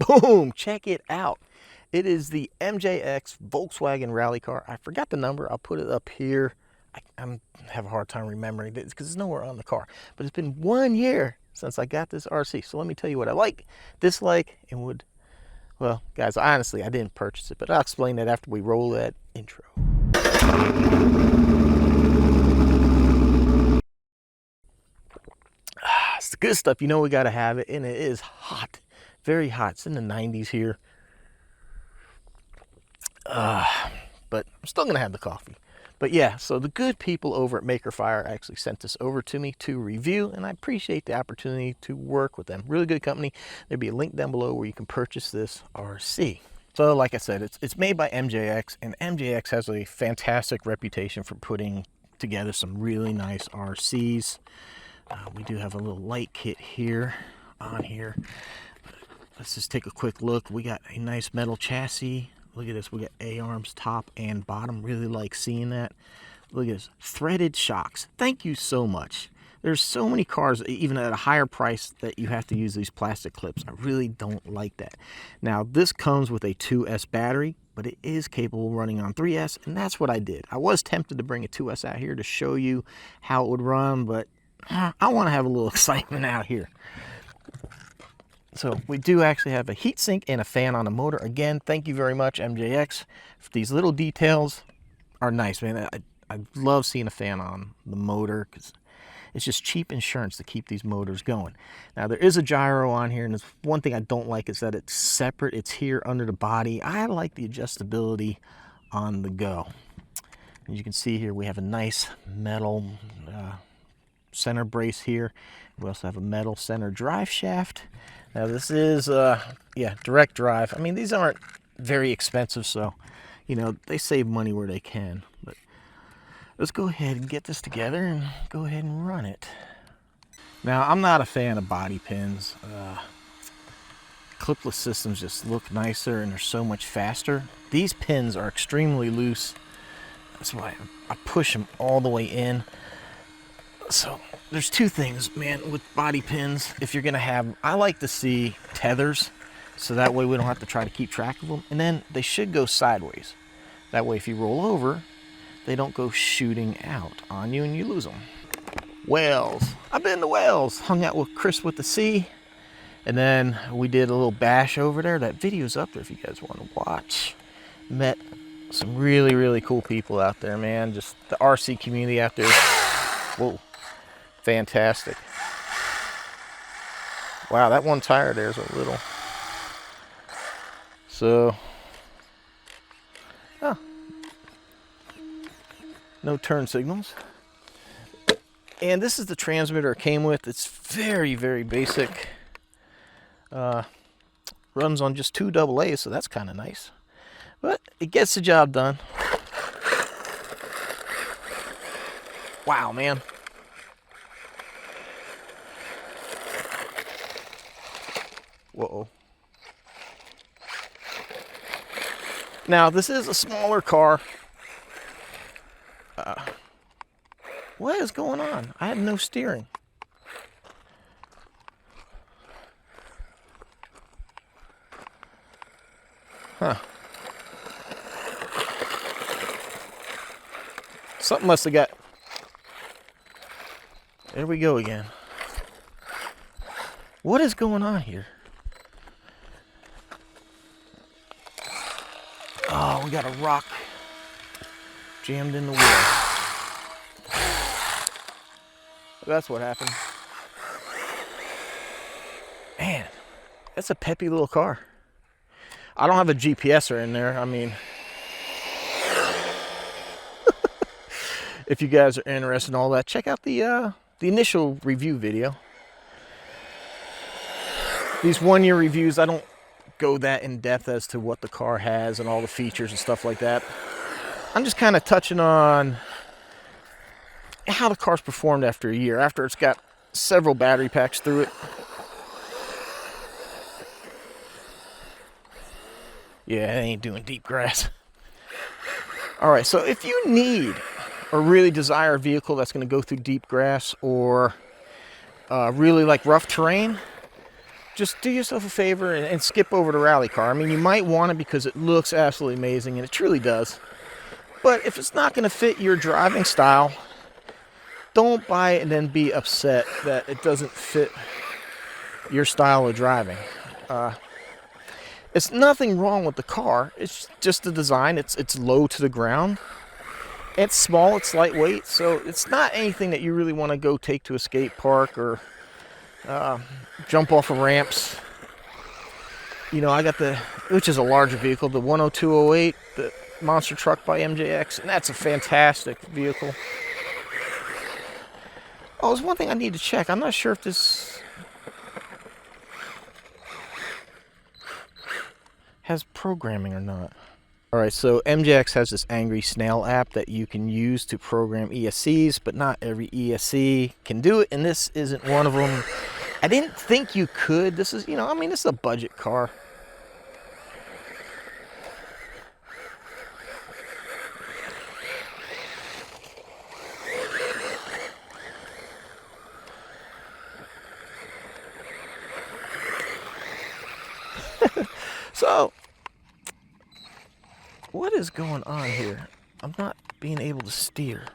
Boom, check it out. It is the MJX Volkswagen rally car. I forgot the number. I'll put it up here. I have a hard time remembering it because it's nowhere on the car. But it's been 1 year since I got this RC. So let me tell you what I like, dislike, and would... Well, guys, honestly, I didn't purchase it, but I'll explain that after we roll that intro. It's the good stuff. You know we got to have it, and it is hot. Very hot. It's in the 90s here. But I'm still going to have the coffee. But yeah, so the good people over at Maker Fire actually sent this over to me to review, and I appreciate the opportunity to work with them. Really good company. There'll be a link down below where you can purchase this RC. So like I said, it's made by MJX, and MJX has a fantastic reputation for putting together some really nice RCs. We do have a little light kit here on here. Let's just take a quick look. We got a nice metal chassis. Look at this, we got A-arms top and bottom. Really like seeing that. Look at this, threaded shocks. Thank you so much. There's so many cars, even at a higher price, that you have to use these plastic clips. I really don't like that. Now, this comes with a 2S battery, but it is capable of running on 3S, and that's what I did. I was tempted to bring a 2S out here to show you how it would run, but I want to have a little excitement out here. So we do actually have a heatsink and a fan on the motor. Again, thank you very much, MJX. These little details are nice, man. I love seeing a fan on the motor because it's just cheap insurance to keep these motors going. Now, there is a gyro on here, and there's one thing I don't like is that it's separate. It's here under the body. I like the adjustability on the go. As you can see here, we have a nice metal center brace here. We also have a metal center drive shaft. Now this is, yeah, direct drive. I mean, these aren't very expensive, so, you know, they save money where they can. But let's go ahead and get this together and go ahead and run it. Now, I'm not a fan of body pins. Clipless systems just look nicer and they're so much faster. These pins are extremely loose. That's why I push them all the way in. So there's two things, man, with body pins. If you're gonna have, I like to see tethers, so that way we don't have to try to keep track of them. And then they should go sideways. That way if you roll over, they don't go shooting out on you and you lose them. Wales. I've been to Wales, hung out with Chris with the C, and then we did a little bash over there. That video's up there if you guys want to watch. Met some really, really cool people out there, man. Just the RC community out there. Whoa. Fantastic. Wow, that one tire there is a little. So, oh, no turn signals. And this is the transmitter it came with. It's very, very basic. Runs on just 2 AA's, so that's kind of nice. But it gets the job done. Wow, man. Whoa. Now, this is a smaller car. What is going on? I have no steering. Huh. Something must have got... There we go again. What is going on here? Oh, we got a rock jammed in the wheel. That's what happened. Man, that's a peppy little car. I don't have a GPSer in there. I mean, if you guys are interested in all that, check out the initial review video. These 1-year reviews, I don't go that in depth as to what the car has and all the features and stuff like that. I'm just kind of touching on how the car's performed after a year, after it's got several battery packs through it. Yeah, it ain't doing deep grass. All right, so if you need or really desire a vehicle that's going to go through deep grass or really like rough terrain, just do yourself a favor and skip over to rally car. I mean, you might want it because it looks absolutely amazing, and it truly does. But if it's not going to fit your driving style, don't buy it and then be upset that it doesn't fit your style of driving. It's nothing wrong with the car. It's just the design. It's low to the ground. It's small. It's lightweight. So it's not anything that you really want to go take to a skate park or jump off of ramps. You know, I got which is a larger vehicle, the 10208, the monster truck by MJX, and that's a fantastic vehicle. Oh, there's one thing I need to check. I'm not sure if this has programming or not. Alright, so MJX has this Angry Snail app that you can use to program ESCs, but not every ESC can do it, and this isn't one of them. I didn't think you could. This is, you know, I mean, this is a budget car. So, what is going on here? I'm not being able to steer.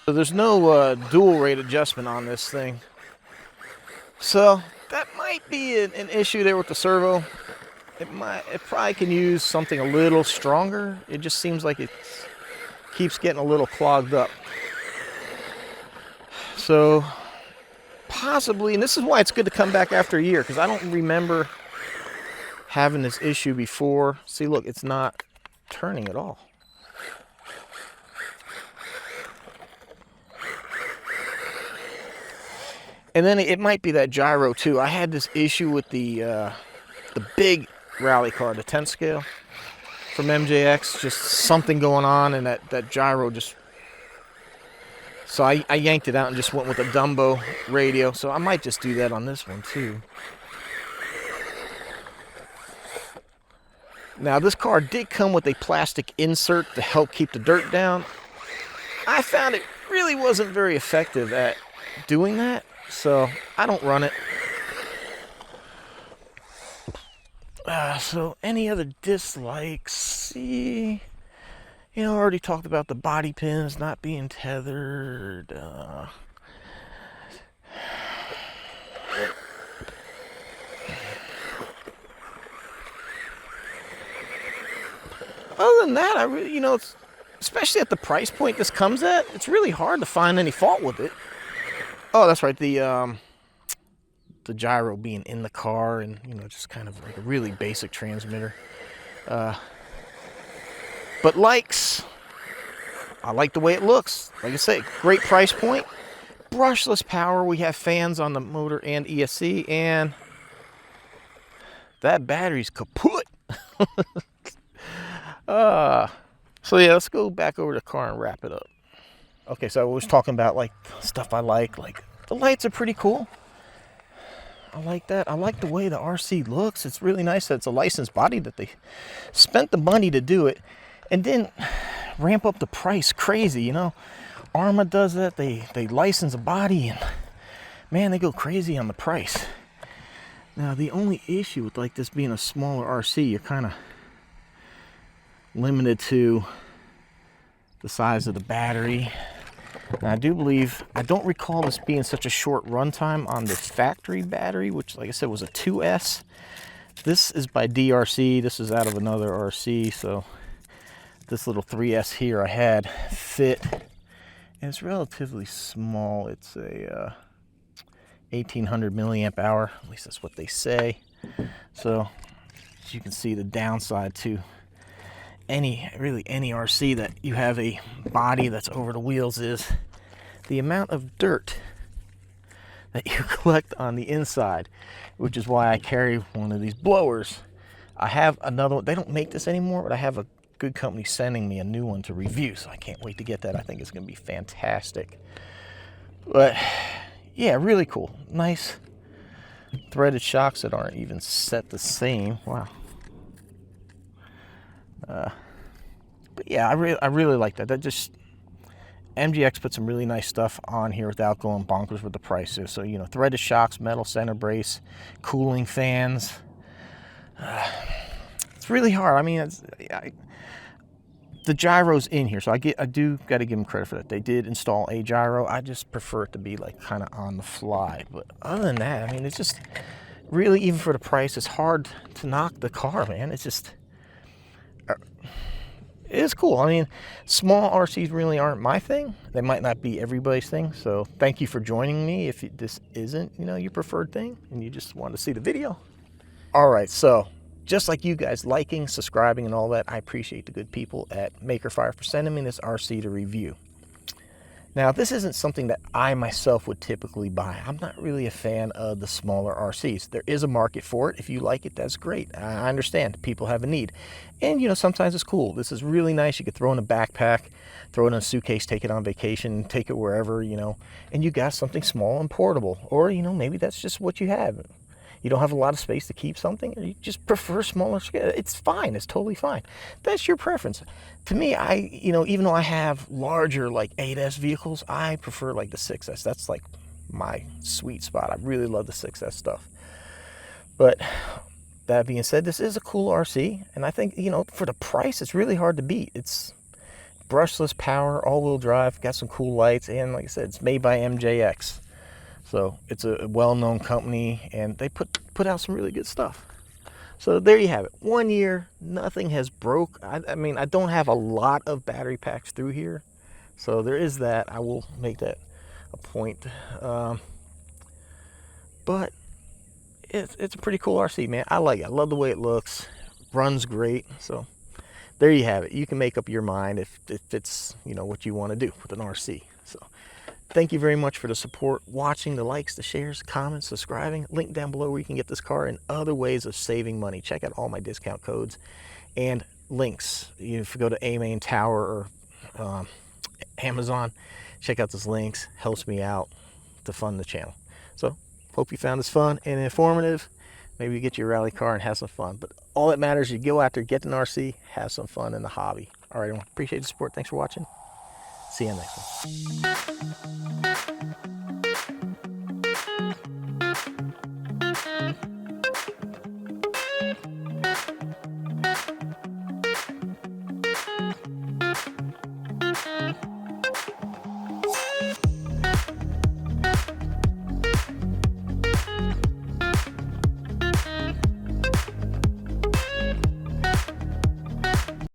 So there's no dual rate adjustment on this thing. So that might be an issue there with the servo. It probably can use something a little stronger. It just seems like it keeps getting a little clogged up. So possibly, and this is why it's good to come back after a year, because I don't remember having this issue before. See, look, it's not turning at all. And then it might be that gyro too. I had this issue with the big rally car, the 10 scale from MJX. Just something going on, and that gyro just. So I yanked it out and just went with a Dumbo radio. So I might just do that on this one too. Now this car did come with a plastic insert to help keep the dirt down. I found it really wasn't very effective at doing that, so I don't run it. So any other dislikes? See, you know, I already talked about the body pins not being tethered. Other than that, I really, you know, it's, especially at the price point this comes at, it's really hard to find any fault with it. Oh, that's right, the gyro being in the car, and, you know, just kind of like a really basic transmitter. But likes, I like the way it looks. Like I say, great price point. Brushless power. We have fans on the motor and ESC, and that battery's kaput. So yeah, let's go back over to the car and wrap it up. Okay, so I was talking about like stuff I like the lights are pretty cool. I like that. I like the way the RC looks. It's really nice that it's a licensed body, that they spent the money to do it and didn't ramp up the price crazy, you know. Arma does that. They license a body, and man, they go crazy on the price. Now, the only issue with like this being a smaller RC, you're kind of limited to the size of the battery. Now, I do believe, I don't recall this being such a short runtime on the factory battery, which, like I said, was a 2S. This is by DRC. This is out of another RC, so this little 3S here I had fit, and it's relatively small. It's a 1800 milliamp hour, at least that's what they say. So, as you can see, the downside to really any RC that you have a body that's over the wheels is the amount of dirt that you collect on the inside, which is why I carry one of these blowers. I have another one. They don't make this anymore, but I have a good company sending me a new one to review, so I can't wait to get that. I think it's going to be fantastic. But yeah, really cool. Nice threaded shocks that aren't even set the same. Wow. But But yeah, I really like that. That just, MJX put some really nice stuff on here without going bonkers with the prices. So, you know, threaded shocks, metal center brace, cooling fans. It's really hard. I mean, the gyro's in here, so I do got to give them credit for that. They did install a gyro. I just prefer it to be like kind of on the fly. But other than that, I mean, it's just really, even for the price, it's hard to knock the car, man. It's just, it is cool. I mean, small RCs really aren't my thing. They might not be everybody's thing. So thank you for joining me. If this isn't, you know, your preferred thing and you just want to see the video. All right, so just like you guys liking, subscribing, and all that, I appreciate the good people at Maker Fire for sending me this RC to review. Now, this isn't something that I myself would typically buy. I'm not really a fan of the smaller RCs. There is a market for it. If you like it, that's great. I understand people have a need. And, you know, sometimes it's cool. This is really nice. You could throw in a backpack, throw it in a suitcase, take it on vacation, take it wherever, you know, and you got something small and portable. Or, you know, maybe that's just what you have. You don't have a lot of space to keep something, or you just prefer smaller scale. It's fine. It's totally fine. That's your preference. To me, you know, even though I have larger like 8S vehicles, I prefer like the 6S. That's like my sweet spot. I really love the 6S stuff. But that being said, this is a cool RC, and I think, you know, for the price, it's really hard to beat. It's brushless power, all-wheel drive, got some cool lights, and like I said, it's made by MJX. So it's a well-known company, and they put out some really good stuff. So there you have it. 1 year, nothing has broke. I mean, I don't have a lot of battery packs through here, so there is that. I will make that a point. But it's a pretty cool RC, man. I like it. I love the way it looks. Runs great. So there you have it. You can make up your mind if it's, you know, what you want to do with an RC. So thank you very much for the support, watching, the likes, the shares, comments, subscribing. Link down below where you can get this car and other ways of saving money. Check out all my discount codes and links. If you go to AMain Tower or Amazon, check out those links. Helps me out to fund the channel. So hope you found this fun and informative. Maybe you get your rally car and have some fun. But all that matters is you go out there, get an RC, have some fun in the hobby. All right, everyone. Appreciate the support. Thanks for watching. See you next one.